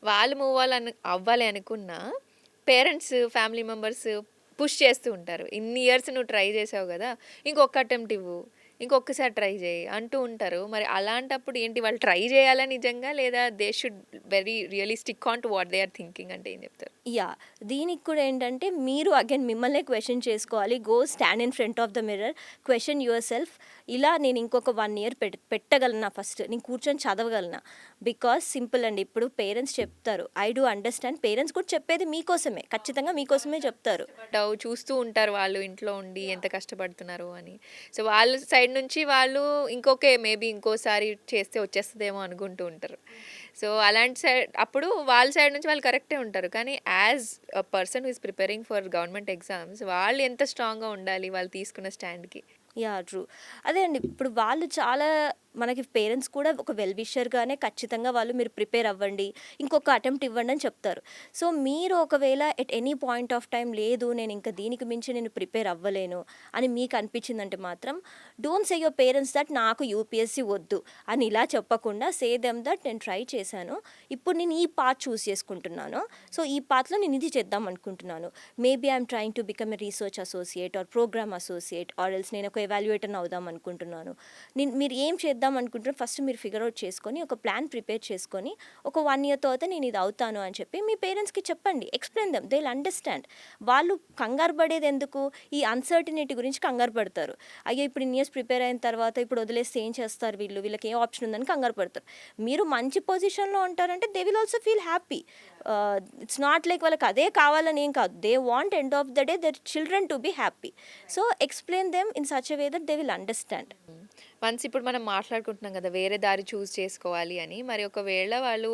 వాళ్ళు మూవ్ అవ్వాలి అనుకున్నా పేరెంట్స్, ఫ్యామిలీ మెంబర్స్ పుష్ చేస్తూ ఉంటారు. ఇన్ని ఇయర్స్ నువ్వు ట్రై చేసావు గదా! ఇంకొక అటెంప్ట్ ఇవ్వు. ఇంకొక్కసారి ట్రై చేయి అంటూ ఉంటారు. మరి అలాంటప్పుడు ఏంటి వాళ్ళు ట్రై చేయాలా నిజంగా? లేదా they should very really stick on to what they are thinking అంటే ఏం చెప్తారు? యాహ్! దీనికి కూడా ఏంటంటే మీరు అగైన్ మిమ్మల్నే క్వెషన్ చేసుకోవాలి. Go stand in front of the mirror. Question your self. ఇలా నేను ఇంకొక 1 ఇయర్ పెట్టగలనా ఫస్ట్? నేను కూర్చొని చదవగలనా? బికాజ్ సింపుల్ అండి. ఇప్పుడు పేరెంట్స్ చెప్తారు. I do understand. పేరెంట్స్ కూడా చెప్పేది మీకోసమే. ఖచ్చితంగా మీకోసమే చెప్తారు. చూస్తూ ఉంటారు వాళ్ళు ఇంట్లో ఉండి ఎంత కష్టపడుతున్నారు అని. సో, వాళ్ళ సైడ్ నుంచి వాళ్ళు మేబీ ఇంకోసారి చేస్తే వచ్చేస్తదేమో అనుకుంటూ ఉంటారు. సో, అలాంటి అప్పుడు వాళ్ళ సైడ్ నుంచి వాళ్ళు కరెక్టే ఉంటారు. కానీ as a person who is preparing for government exams వాళ్ళు ఎంత స్ట్రాంగ్‌గా ఉండాలి వాళ్ళు తీసుకున్న స్టాండ్‌కి? యాహ్! ట్రూ. అదే అండి. ఇప్పుడు వాళ్ళు చాలా మనకి పేరెంట్స్ కూడా ఒక వెల్ విషర్‌గానే ఖచ్చితంగా వాళ్ళు మీరు ప్రిపేర్ అవ్వండి. ఇంకొక అటెంప్ట్ ఇవ్వండి అని చెప్తారు. సో, మీరు ఒకవేళ at any point of time లేదు నేను ఇంకా దీనికి మించి నేను ప్రిపేర్ అవ్వలేను అని మీకు అనిపించిందంటే మాత్రం don't say your parents that నాకు యూపీఎస్‌సీ వద్దు అని ఇలా చెప్పకుండా సే దెమ్ దట్ నేను ట్రై చేశాను. ఇప్పుడు నేను ఈ పాత్ చూజ్ చేసుకుంటున్నాను. సో, ఈ పాత్‌లో నేను ఇది చేద్దాం అనుకుంటున్నాను. Maybe I'm trying to become a research associate or program associate or else నేను ఒక ఎవాల్యుయేటర్‌ని అవుదాం అనుకుంటున్నాను. మీరు ఏం చేద్దాం అనుకుంటున్నారో ఫస్ట్ మీరు ఫిగర్ ఔట్ చేసుకొని ఒక ప్లాన్ ప్రిపేర్ చేసుకొని ఒక 1 ఇయర్ తర్వాత నేను ఇది అవుతాను అని చెప్పి మీ పేరెంట్స్‌కి చెప్పండి. Explain them. They will understand. వాళ్ళు కంగారు పడేది ఎందుకు? ఈ అన్‌సర్టనిటీ గురించి కంగారు పడతారు. అయ్యో! ఇప్పుడు ఇన్ని ఇయర్స్ ప్రిపేర్ అయిన తర్వాత ఇప్పుడు వదిలేస్తే ఏం చేస్తారు వీళ్ళు? వీళ్ళకి ఏ ఆప్షన్ ఉందని కంగారు పడతారు. మీరు మంచి పొజిషన్‌లో ఉంటారంటే they will also feel happy. It's not like వాళ్ళకి అదే కావాలని ఏం కాదు. They want end of the day their children to be happy. So, explain them in such a way that they will understand. Once ఇప్పుడు మనం మాట్లాడుకుంటున్నాం కదా! వేరే దారి చూజ్ చేసుకోవాలి అని. మరి ఒకవేళ వాళ్ళు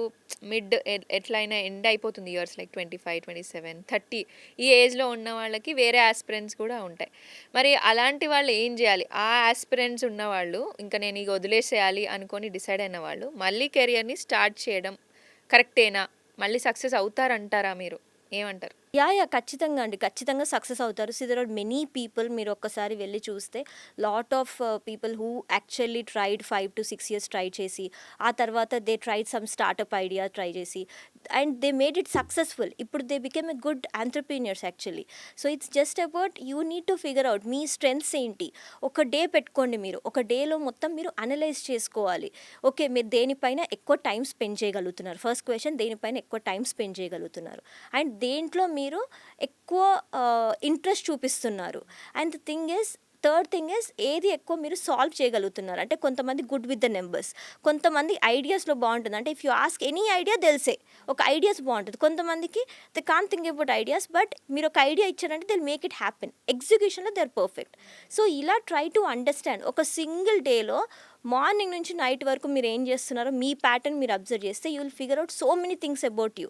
ఎట్లైనా ఎండ్ అయిపోతుంది ఇయర్స్ లైక్ 25, 27, 30 ఈ ఏజ్‌లో ఉన్న వాళ్ళకి వేరే యాస్పిరెంట్స్ కూడా ఉంటాయి. మరి అలాంటి వాళ్ళు ఏం జేయాలి? ఆ యాస్పిరెంట్స్ ఉన్నవాళ్ళు ఇంకా నేను ఇగ వదిలేసేయాలి అనుకోని డిసైడ్ అయిన వాళ్ళు మళ్ళీ కెరియర్‌ని స్టార్ట్ చేయడం కరెక్టేనా? మళ్ళీ సక్సెస్ అవుతారంటారా మీరు? ఏమంటారు? యాహ్! ఖచ్చితంగా అండి. ఖచ్చితంగా సక్సెస్ అవుతారు. See there are many people మీరు ఒక్కసారి వెళ్లి చూస్తే lot of people who actually tried 5-6 years try చేసి, ఆ తర్వాత they tried some startup idea try చేసి and they made it successful. ఇప్పుడు they became a good entrepreneurs actually. So, it's just about you need to figure out మీ strengths ఏంటి? ఒక day పెట్టుకోండి మీరు. ఒక డేలో మొత్తం మీరు అనలైజ్ చేసుకోవాలి. ఓకే. మీరు దేనిపైన ఎక్కువ టైమ్ స్పెండ్ చేయగలుగుతున్నారు. ఫస్ట్ క్వెషన్ దేనిపైన ఎక్కువ టైమ్ స్పెండ్ చేయగలుగుతున్నారు? అండ్ దేంట్లో మీరు ఎక్కువ ఇంట్రెస్ట్ చూపిస్తున్నారు. And the thing is third thing is ఏది ఎక్కువ మీరు సాల్వ్ చేయగలుగుతున్నారు. అంటే కొంతమంది గుడ్ విత్ ద నెంబర్స్. కొంతమంది ఐడియాస్‌లో బావుంటుంది. అంటే if you ask any idea they'll say. ఒక ఐడియాస్ బావుంటది. కొంతమందికి they can't think about ideas but మీరు ఒక ఐడియా ఇచ్చారంటే they will make it happen. ఎగ్జిక్యూషన్‌లో దే ఆర్ పర్ఫెక్ట్. సో, ఇలా ట్రై టు అండర్‌స్టాండ్. ఒక సింగిల్ డేలో మార్నింగ్ నుంచి నైట్ వరకు మీరు ఏం చేస్తున్నారో మీ ప్యాటర్న్ మీరు అబ్జర్వ్ చేస్తే you will figure out so many things about you.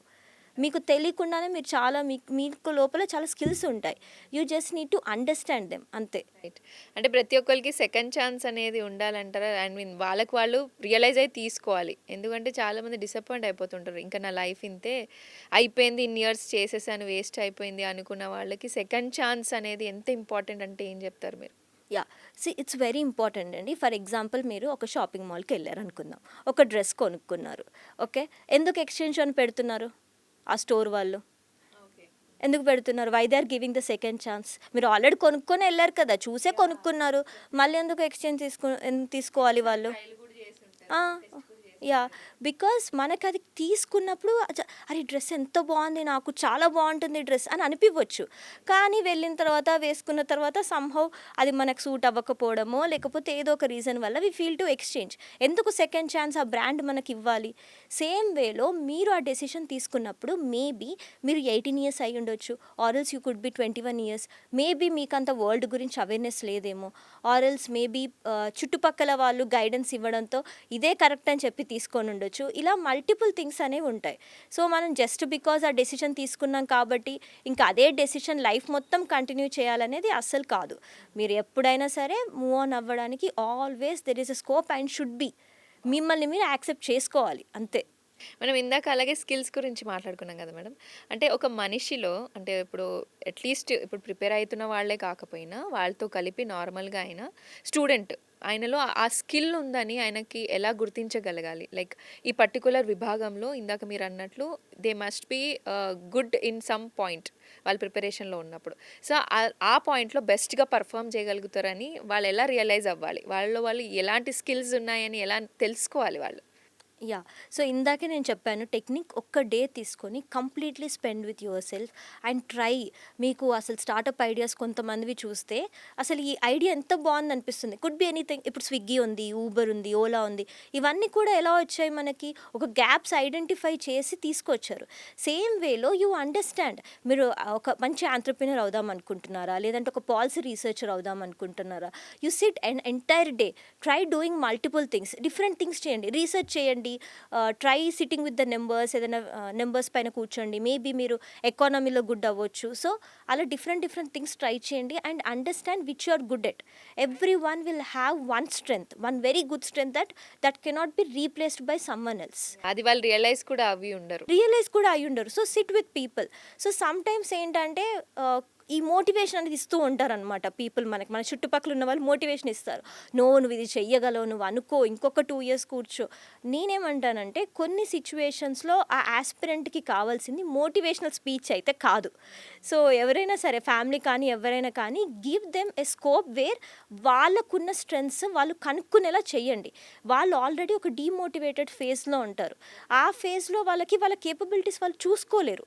మీకు తెలియకుండానే మీరు చాలా మీకు లోపల చాలా స్కిల్స్ ఉంటాయి. You just need to understand them అంతే. రైట్. అంటే ప్రతి ఒక్కళ్ళకి సెకండ్ ఛాన్స్ అనేది ఉండాలంటారా? ఐ మీన్ వాళ్ళకి వాళ్ళు రియలైజ్ అయ్యి తీసుకోవాలి. ఎందుకంటే చాలామంది డిసప్పాయింట్ అయిపోతుంటారు. ఇంకా నా లైఫ్ ఇంతే అయిపోయింది. ఇన్ని ఇయర్స్ చేసేసాను వేస్ట్ అయిపోయింది అనుకున్న వాళ్ళకి సెకండ్ ఛాన్స్ అనేది ఎంత ఇంపార్టెంట్ అంటే ఏం చెప్తారు మీరు? యాహ్! ఇట్స్ వెరీ ఇంపార్టెంట్ అండి. ఫర్ ఎగ్జాంపుల్ మీరు ఒక షాపింగ్ మాల్‌కెళ్లారనుకుందాం. ఒక డ్రెస్ కొనుక్కున్నారు. ఓకే. ఎందుకు ఎక్స్‌చేంజ్ అని పెడుతున్నారు? ఆ స్టోర్ వాళ్ళు. ఎందుకు పెడుతున్నారు? Why they are giving the second chance. మీరు ఆల్రెడీ కొనుక్కొని ఎళ్లారు కదా! చూసే కొనుక్కున్నారు. మళ్ళీ ఎందుకు ఎక్స్‌చేంజ్ తీసుకోవాలి వాళ్ళు? ఆ! యాహ్! బికాజ్ మనకది తీసుకున్నప్పుడు అరే! డ్రెస్ ఎంత బావుంది. నాకు చాలా బావుంటుంది డ్రెస్ అని అనిపివ్వచ్చు. కానీ వెళ్ళిన తర్వాత, వేసుకున్న తర్వాత సమ్‌హౌ అది మనకు సూట్ అవ్వకపోవడమో, లేకపోతే ఏదో ఒక రీజన్ వల్ల వి ఫీల్ టు ఎక్స్‌చేంజ్. ఎందుకు సెకండ్ ఛాన్స్ ఆ బ్రాండ్ మనకివ్వాలి? సేమ్ వేలో మీరు ఆ డెసిషన్ తీసుకున్నప్పుడు మేబీ మీరు 18 ఇయర్స్ అయ్యుండొచ్చు. Or else you could be 21 years. Maybe మీకంత వరల్డ్ గురించి అవేర్‌నెస్ లేదేమో. ఆర్ ఎల్స్ మేబీ చుట్టుపక్కల వాళ్ళు గైడెన్స్ ఇవ్వడంతో ఇదే కరెక్ట్ అని చెప్పి తీసుకొనుండొచ్చు. ఇలా మల్టిపుల్ థింగ్స్ అనేవి ఉంటాయి. సో, మనం జస్ట్ బికాజ్ ఆ డెసిషన్ తీసుకున్నాం కాబట్టి, ఇంకా అదే డెసిషన్ లైఫ్ మొత్తం కంటిన్యూ చేయాలనేది అస్సలు కాదు. మీరు ఎప్పుడైనా సరే మూవ్ ఆన్ అవ్వడానికి always there is a scope and should be. మిమ్మల్ని మీరు యాక్సెప్ట్ చేసుకోవాలి అంతే. మనం ఇందాక అలాగే స్కిల్స్ గురించి మాట్లాడుకున్నాం కదా మేడం. అంటే ఒక మనిషిలో అంటే ఇప్పుడు అట్‌లీస్ట్ ఇప్పుడు ప్రిపేర్ అయితున్న వాళ్ళే కాకపోయినా వాళ్ళతో కలిపి నార్మల్‌గా అయినా స్టూడెంట్ ఆయనలో ఆ స్కిల్ ఉందని ఆయనకి ఎలా గుర్తించగలగాలి? లైక్ ఈ పర్టిక్యులర్ విభాగంలో ఇందాక మీరన్నట్లు they must be good in some point వాళ్ళు ప్రిపరేషన్‌లో ఉన్నప్పుడు. సో, ఆ పాయింట్‌లో బెస్ట్‌గా పెర్ఫార్మ్ చేయగలుగుతారని వాళ్ళు ఎలా రియలైజ్ అవ్వాలి? వాళ్ళలో వాళ్ళు ఎలాంటి స్కిల్స్ ఉన్నాయని ఎలా తెలుసుకోవాలి వాళ్ళు? యాహ్! సో, ఇందాకే నేను చెప్పాను టెక్నిక్ ఒక్క డే తీసుకొని completely spend with your self and try. మీకు అసలు స్టార్టప్ ఐడియాస్ కొంతమందివి చూస్తే అసలు ఈ ఐడియా ఎంత బావుందనిపిస్తుంది. Could be anything. ఇప్పుడు స్విగ్గీ ఉంది, ఊబర్ ఉంది, ఓలా ఉంది. ఇవన్నీ కూడా ఎలా వచ్చాయి మనకి? ఒక గ్యాప్స్ ఐడెంటిఫై చేసి తీసుకొచ్చారు. సేమ్ వేలో యూ అండర్‌స్టాండ్. మీరు ఒక మంచి ఎంటర్‌ప్రెన్యూర్ అవుదాం అనుకుంటున్నారా? లేదంటే ఒక పాలసీ రీసెర్చర్ అవుదాం అనుకుంటున్నారా? You sit and entire day try doing multiple things. Different things చేయండి. రీసెర్చ్ చేయండి. Try sitting with the numbers. ఏదైనా నెంబర్స్ పైన కూర్చోండి. మేబీ మీరు ఎకానమీలో గుడ్ అవ్వచ్చు. సో, అలా డిఫరెంట్ డిఫరెంట్ థింగ్స్ ట్రై చేయండి and understand which you are good at. Every one will have one strength, one very good strength that cannot be replaced by someone else. అది వాళ్ళు realize కూడా అవ్వి ఉండరు. Realise కూడా అయ్యుండరు. So, sit with people. So, sometimes ఏంటంటే ఈ motivation అనేది ఇస్తూ ఉంటారనమాట పీపుల్ మనకి. మన చుట్టుపక్కల ఉన్న వాళ్ళు మోటివేషన్ ఇస్తారు. నువ్వు ఇది చెయ్యగలవు, నువ్వు అనుకో, ఇంకొక 2 ఇయర్స్ కూర్చో. నేనేమంటానంటే కొన్ని సిట్యుయేషన్స్‌లో ఆ యాస్పిరెంట్‌కి కావాల్సింది మోటివేషనల్ స్పీచ్ అయితే కాదు. సో, ఎవరైనా సరే ఫ్యామిలీ కానీ, ఎవరైనా కానీ give them a scope where వాళ్ళకున్న స్ట్రెంగ్త్స్ వాళ్ళు కనుక్కునేలా చెయ్యండి. వాళ్ళు ఆల్రెడీ ఒక డీమోటివేటెడ్ ఫేజ్‌లో ఉంటారు. ఆ ఫేజ్‌లో వాళ్ళ కేపబిలిటీస్ వాళ్ళు చూసుకోలేరు.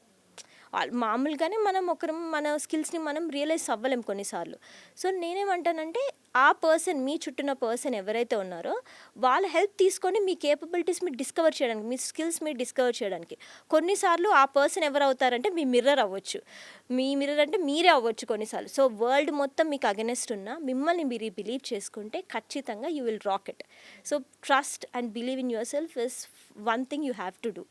మామూలుగానే మనం ఒకరం మన స్కిల్స్‌ని మనం రియలైజ్ అవ్వలేం కొన్నిసార్లు. సో, నేనేమంటానంటే ఆ పర్సన్ మీ చుట్టూన్న పర్సన్ ఎవరైతే ఉన్నారో వాళ్ళ హెల్ప్ తీసుకొని మీ కేపబిలిటీస్ మీరు డిస్కవర్ చేయడానికి, మీ స్కిల్స్ మీరు డిస్కవర్ చేయడానికి. కొన్నిసార్లు ఆ పర్సన్ ఎవరవుతారంటే మీ మిర్రర్ అవ్వచ్చు. మీ మిర్రర్ అంటే మీరే అవ్వచ్చు కొన్నిసార్లు. సో, వరల్డ్ మొత్తం మీకు అగెనెస్ట్ ఉన్నా మిమ్మల్ని మీరు బిలీవ్ చేసుకుంటే ఖచ్చితంగా you will rock it. So, trust and believe in your self is one thing you have to do.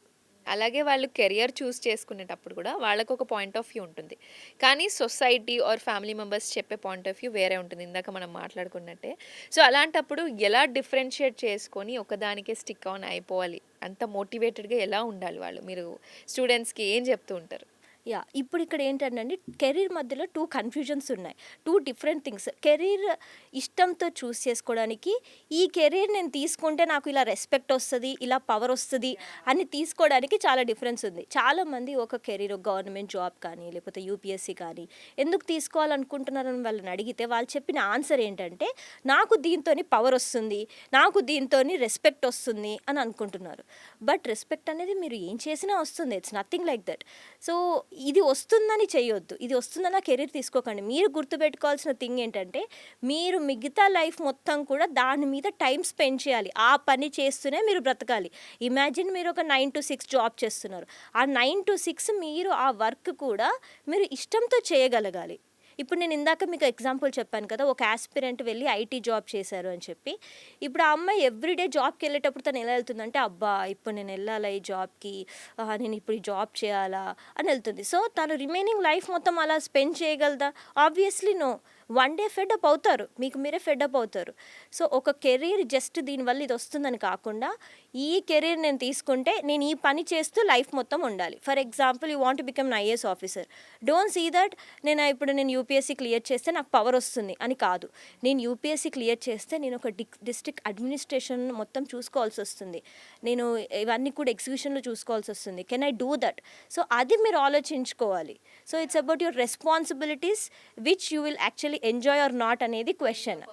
అలాగే వాళ్ళు కెరియర్ చూస్ చేసుకునేటప్పుడు కూడా వాళ్ళకొక పాయింట్ ఆఫ్ వ్యూ ఉంటుంది. కానీ సొసైటీ ఆర్ ఫ్యామిలీ మెంబర్స్ చెప్పే పాయింట్ ఆఫ్ వ్యూ వేరే ఉంటుంది. ఇందాక మనం మాట్లాడుకున్నట్టే. సో, అలాంటప్పుడు ఎలా డిఫరెన్షియేట్ చేసుకొని ఒకదానికే స్టిక్ ఆన్ అయిపోవాలి? అంత మోటివేటెడ్‌గా ఎలా ఉండాలి వాళ్ళు? మీరు స్టూడెంట్స్‌కి ఏం చెప్తూ ఉంటారు? యాహ్! ఇప్పుడిక్కడ ఏంటంటే కెరీర్ మధ్యలో 2 కన్‌ఫ్యూజన్స్ ఉన్నాయి. 2 డిఫరెంట్ థింగ్స్. కెరీర్ ఇష్టంతో చూజ్ చేసుకోవడానికి, ఈ కెరీర్ నేను తీసుకుంటే నాకు ఇలా రెస్పెక్ట్ ఒస్తది, ఇలా పవర్ ఒస్తది అని తీసుకోవడానికి చాలా డిఫరెన్స్ ఉంది. చాలామంది ఒక కెరీర్ గవర్నమెంట్ జాబ్ కానీ, లేకపోతే యూపీఎస్సీ కానీ ఎందుకు తీసుకోవాలనుకుంటున్నారని వాళ్ళని అడిగితే వాళ్ళు చెప్పిన ఆన్సర్ ఏంటంటే, నాకు దీంతోని పవర్ ఒస్తుంది, నాకు దీంతోని రెస్పెక్ట్ ఒస్తుంది అని అనుకుంటున్నారు. బట్ రెస్పెక్ట్ అనేది మీరు ఏం చేసినా వస్తుంది. It's nothing like that. So, ఇది వస్తుందని చేయొద్దు. ఇది వస్తుందని ఆ కెరీర్ తీసుకోకండి. మీరు గుర్తుపెట్టుకోవాల్సిన థింగ్ ఏంటంటే, మీరు మిగతా లైఫ్ మొత్తం కూడా దాని మీద టైమ్ స్పెండ్ చేయాలి. ఆ పని చేస్తూనే మీరు బ్రతకాలి. ఇమాజిన్ మీరు ఒక 9-6 జాబ్ చేస్తున్నారు. ఆ 9-6 మీరు ఆ వర్క్ కూడా మీరు ఇష్టంతో చేయగలగాలి. ఇప్పుడు నేను ఇందాక మీకు ఎగ్జాంపుల్ చెప్పాను కదా! ఒక యాస్పిరెంట్ వెళ్లి ఐటీ జాబ్ చేశారు అని చెప్పి. ఇప్పుడు ఆ అమ్మాయి ఎవ్రీడే జాబ్‌కెళ్ళేటప్పుడు తను ఎలా ఎళ్తుందంటే, అబ్బా! ఇప్పుడు నేను ఎళ్ళాలా ఈ జాబ్‌కి, నేను ఇప్పుడు ఈ జాబ్ చేయాలా అని ఎళ్తుంది. సో, తను రిమైనింగ్ లైఫ్ మొత్తం అలా స్పెండ్ చేయగలదా? Obviously no. One day fed up అవుతారు. మీకు మీరే ఫెడ్ అప్ అవుతారు. సో, ఒక కెరీర్ జస్ట్ దీనివల్ల ఇది వస్తుందని కాకుండా, ఈ కెరీర్ నేను తీసుకుంటే నేను ఈ పని చేస్తూ లైఫ్ మొత్తం ఉండాలి. For example you want to become an IAS officer. Don't see that నేను యూపీఎస్సీ క్లియర్ చేస్తే నాకు పవర్ వస్తుంది అని కాదు. నేను యూపీఎస్సీ క్లియర్ చేస్తే నేను ఒక డిస్ట్రిక్ట్ అడ్మినిస్ట్రేషన్ మొత్తం చూసుకోవాల్సి వస్తుంది. నేను ఇవన్నీ కూడా ఎగ్జిక్యూషన్‌లో చూసుకోవాల్సి వస్తుంది. Can I do that? So, అది మీరు ఆలోచించుకోవాలి. So, it's about your responsibilities which you will actually enjoy or not అనేది క్వెషన్.